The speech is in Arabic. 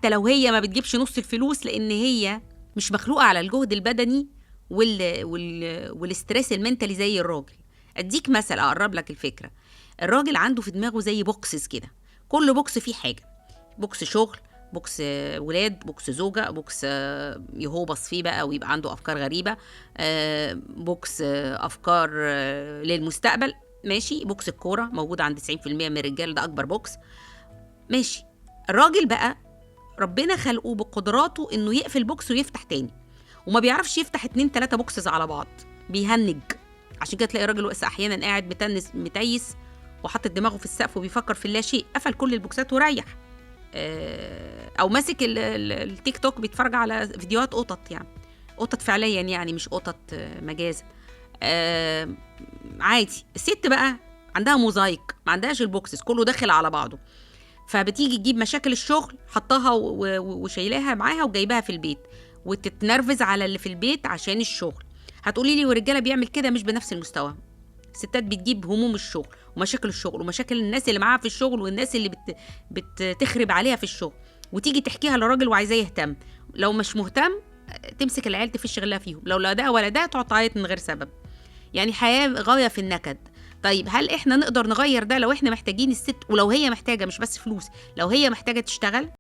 حتى لو هي ما بتجيبش نص الفلوس، لان هي مش مخلوقه على الجهد البدني والاسترس المنتالي زي الراجل. اديك مثل اقرب لك الفكره. الراجل عنده في دماغه زي بوكسز كده، كل بوكس فيه حاجه، بوكس شغل، بوكس ولاد، بوكس زوجة، بوكس يهوبص فيه بقى ويبقى عنده أفكار غريبة، بوكس أفكار للمستقبل، ماشي. بوكس الكورة موجود عند 90% من الرجال، ده أكبر بوكس، ماشي. الراجل بقى ربنا خلقه بقدراته إنه يقفل بوكس ويفتح تاني، وما بيعرفش يفتح 2-3 بوكسز على بعض، بيهنج. عشان كده تلاقي الراجل أحيانا قاعد متيس وحاطط دماغه في السقف وبيفكر في اللا شيء، قفل كل البوكسات وريح. او ماسك التيك توك بيتفرج على فيديوهات قطط، يعني قطط فعليا، يعني مش قطط مجازا. عادي. الست بقى عندها موزايك، ما عندهاش البوكسز، كله داخل على بعضه، فبتيجي تجيب مشاكل الشغل حطها وشايلاها معاها وجايباها في البيت، وتتنرفز على اللي في البيت عشان الشغل. هتقولي لي والرجاله بيعمل كده؟ مش بنفس المستوى. الستات بتجيب هموم الشغل ومشاكل الشغل ومشاكل الناس اللي معاها في الشغل والناس اللي بتخرب عليها في الشغل، وتيجي تحكيها للراجل وعايزاه يهتم. لو مش مهتم تمسك العيال تفش غلها فيهم، لو لا ده ولا ده تقعد تعيط من غير سبب. يعني حياة غاية في النكد. طيب هل احنا نقدر نغير ده؟ لو احنا محتاجين الست، ولو هي محتاجة مش بس فلوس، لو هي محتاجة تشتغل